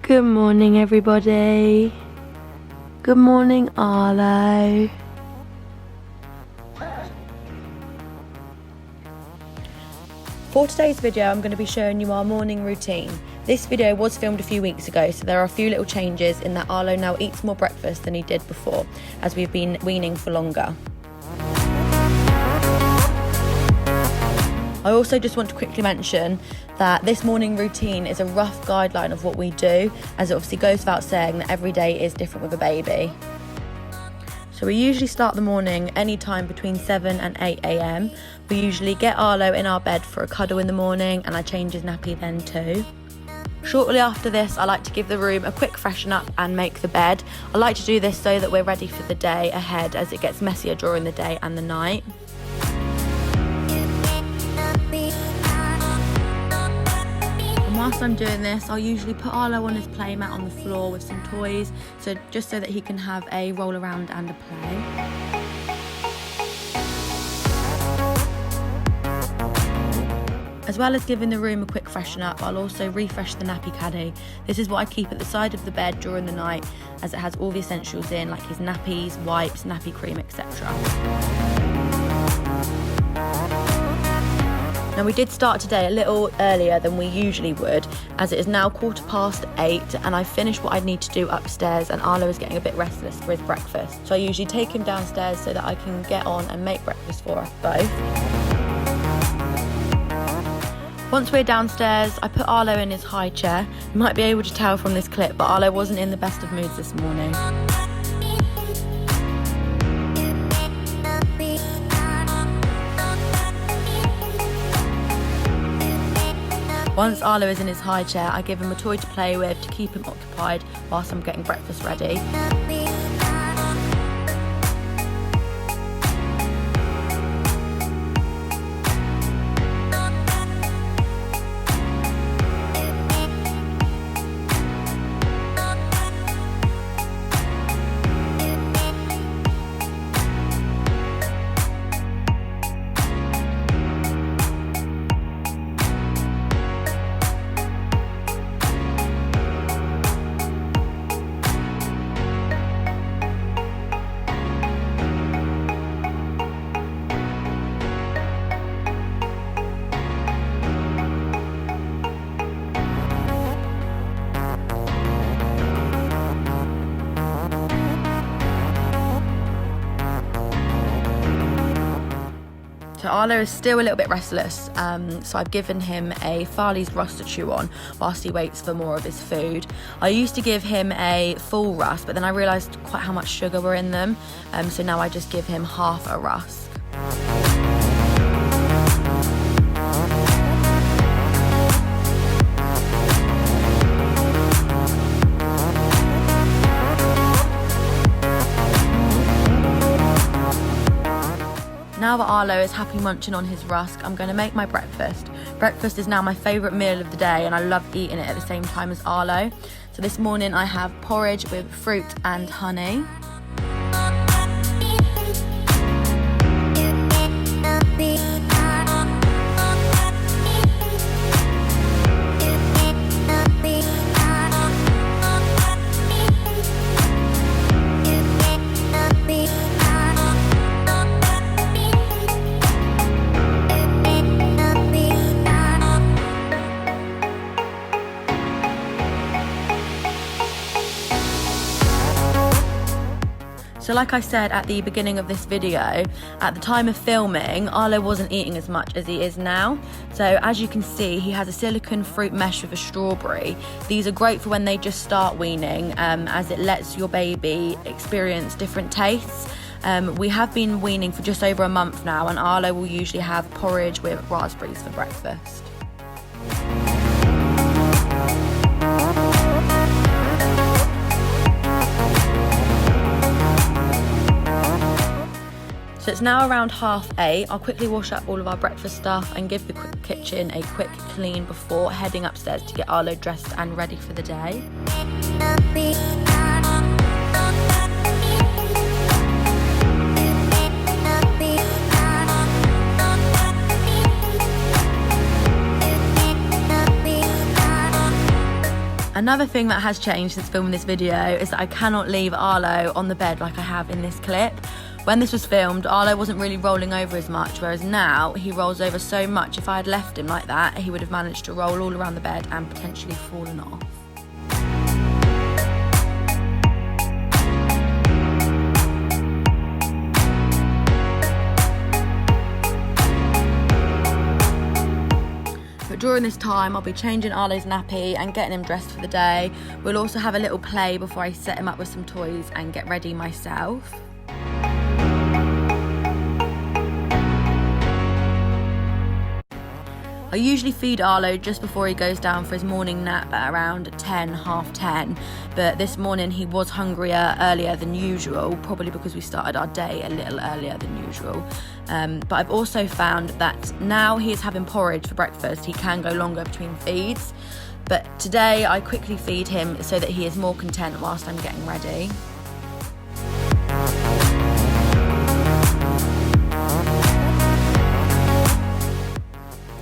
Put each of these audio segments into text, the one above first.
Good morning, everybody. Good morning, Arlo. For today's video, I'm going to be showing you our morning routine. This video was filmed a few weeks ago, so there are a few little changes in that Arlo now eats more breakfast than he did before, as we've been weaning for longer. I also just want to quickly mention that this morning routine is a rough guideline of what we do, as it obviously goes without saying that every day is different with a baby. So we usually start the morning any time between 7 and 8 a.m. We usually get Arlo in our bed for a cuddle in the morning, and I change his nappy then too. Shortly after this, I like to give the room a quick freshen up and make the bed. I like to do this so that we're ready for the day ahead, as it gets messier during the day and the night. Whilst I'm doing this, I'll usually put Arlo on his play mat on the floor with some toys, just so that he can have a roll around and a play. As well as giving the room a quick freshen up, I'll also refresh the nappy caddy. This is what I keep at the side of the bed during the night, as it has all the essentials in, like his nappies, wipes, nappy cream, etc. Now, we did start today a little earlier than we usually would, as it is now 8:15, and I finished what I need to do upstairs, and Arlo is getting a bit restless for his breakfast. So I usually take him downstairs so that I can get on and make breakfast for us both. Once we're downstairs, I put Arlo in his high chair. You might be able to tell from this clip, but Arlo wasn't in the best of moods this morning. Once Arlo is in his high chair, I give him a toy to play with to keep him occupied whilst I'm getting breakfast ready. So Arlo is still a little bit restless, so I've given him a Farley's Rust to chew on whilst he waits for more of his food. I used to give him a full Rust, but then I realised quite how much sugar were in them, so now I just give him half a Rust. Now that Arlo is happy munching on his rusk, I'm going to make my breakfast. Breakfast is now my favourite meal of the day, and I love eating it at the same time as Arlo. So this morning I have porridge with fruit and honey. So like I said at the beginning of this video, at the time of filming, Arlo wasn't eating as much as he is now. So as you can see, he has a silicone fruit mesh with a strawberry. These are great for when they just start weaning, as it lets your baby experience different tastes. We have been weaning for just over a month now, and Arlo will usually have porridge with raspberries for breakfast. So it's now around 8:30. I'll quickly wash up all of our breakfast stuff and give the kitchen a quick clean before heading upstairs to get Arlo dressed and ready for the day. And Another thing that has changed since filming this video is that I cannot leave Arlo on the bed like I have in this clip. When this was filmed, Arlo wasn't really rolling over as much, whereas now he rolls over so much. If I had left him like that, he would have managed to roll all around the bed and potentially fallen off. But during this time, I'll be changing Arlo's nappy and getting him dressed for the day. We'll also have a little play before I set him up with some toys and get ready myself. I usually feed Arlo just before he goes down for his morning nap at around 10, half 10, but this morning he was hungrier earlier than usual, probably because we started our day a little earlier than usual. But I've also found that now he is having porridge for breakfast, he can go longer between feeds. But today I quickly feed him so that he is more content whilst I'm getting ready.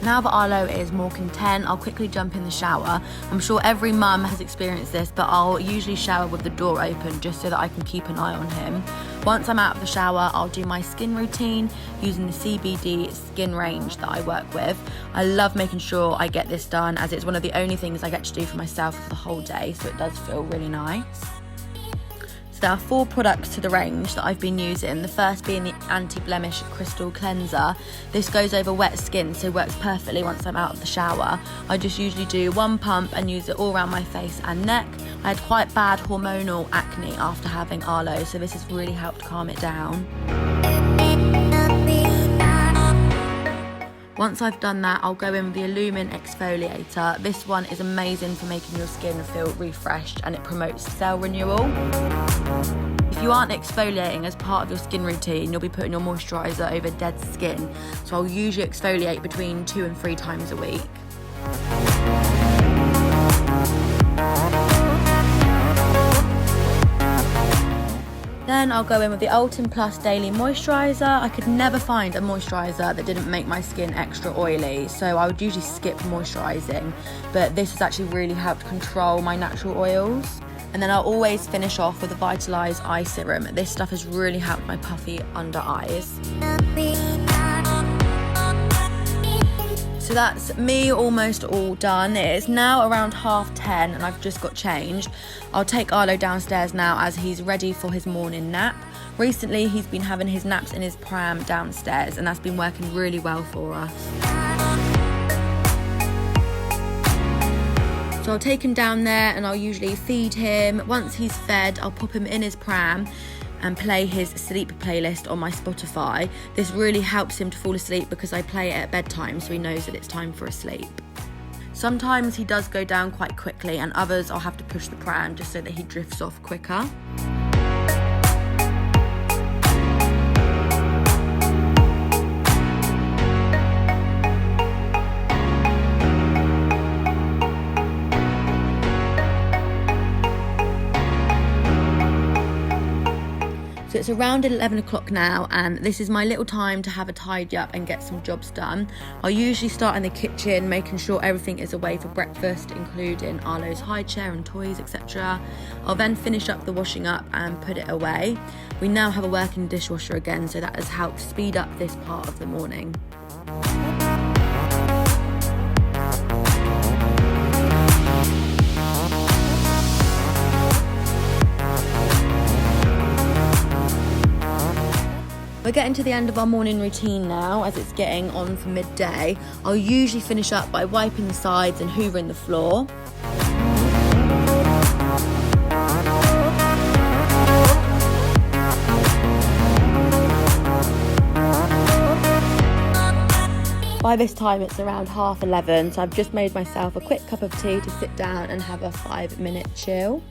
Now that Arlo is more content, I'll quickly jump in the shower. I'm sure every mum has experienced this, but I'll usually shower with the door open just so that I can keep an eye on him. Once I'm out of the shower, I'll do my skin routine using the CBD skin range that I work with. I love making sure I get this done as it's one of the only things I get to do for myself for the whole day, so it does feel really nice. So there are 4 products to the range that I've been using, the first being the anti-blemish crystal cleanser. This goes over wet skin, so works perfectly once I'm out of the shower. I just usually do 1 pump and use it all around my face and neck. I had quite bad hormonal acne after having Arlo, so this has really helped calm it down. Once I've done that, I'll go in with the Illumine exfoliator. This one is amazing for making your skin feel refreshed and it promotes cell renewal. If you aren't exfoliating as part of your skin routine, you'll be putting your moisturiser over dead skin. So I'll usually exfoliate between 2 and 3 times a week. Then I'll go in with the Ultim Plus Daily Moisturiser. I could never find a moisturiser that didn't make my skin extra oily, so I would usually skip moisturising, but this has actually really helped control my natural oils. And then I'll always finish off with a Vitalise Eye Serum. This stuff has really helped my puffy under eyes. So that's me almost all done. It is now around 10:30 and I've just got changed. I'll take Arlo downstairs now as he's ready for his morning nap. Recently he's been having his naps in his pram downstairs and that's been working really well for us. So I'll take him down there and I'll usually feed him. Once he's fed, I'll pop him in his pram and play his sleep playlist on my Spotify. This really helps him to fall asleep because I play it at bedtime so he knows that it's time for a sleep. Sometimes he does go down quite quickly and others I'll have to push the pram just so that he drifts off quicker. So it's around 11 o'clock now and this is my little time to have a tidy up and get some jobs done. I'll usually start in the kitchen making sure everything is away for breakfast, including Arlo's high chair and toys, etc. I'll then finish up the washing up and put it away. We now have a working dishwasher again, so that has helped speed up this part of the morning. We're getting to the end of our morning routine now as it's getting on for midday. I'll usually finish up by wiping the sides and hoovering the floor. By this time it's around 11:30, so I've just made myself a quick cup of tea to sit down and have a 5-minute chill.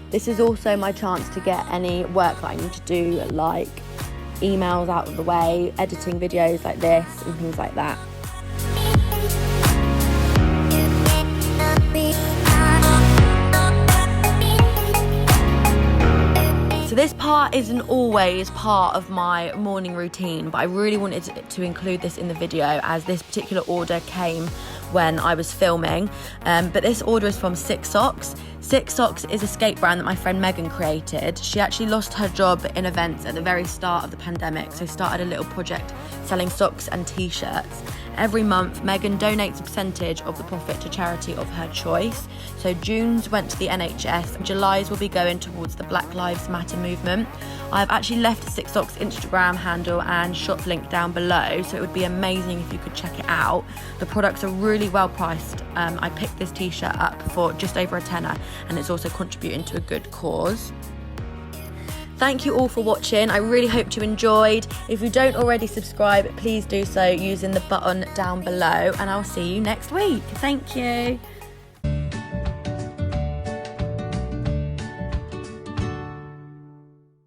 This is also my chance to get any work that I need to do, like emails out of the way, editing videos like this and things like that. So So this part isn't always part of my morning routine, but I really wanted to include this in the video as this particular order came when I was filming. But this order is from Six Socks. Six Socks is a skate brand that my friend Megan created. She actually lost her job in events at the very start of the pandemic, so started a little project selling socks and t-shirts. Every month, Megan donates a percentage of the profit to charity of her choice. So June's went to the NHS, July's will be going towards the Black Lives Matter movement. I've actually left Six Socks Instagram handle and shop link down below, so it would be amazing if you could check it out. The products are really well priced. I picked this t-shirt up for just over a tenner, and it's also contributing to a good cause. Thank you all for watching. I really hope you enjoyed. If you don't already subscribe, please do so using the button down below, and I'll see you next week. Thank you.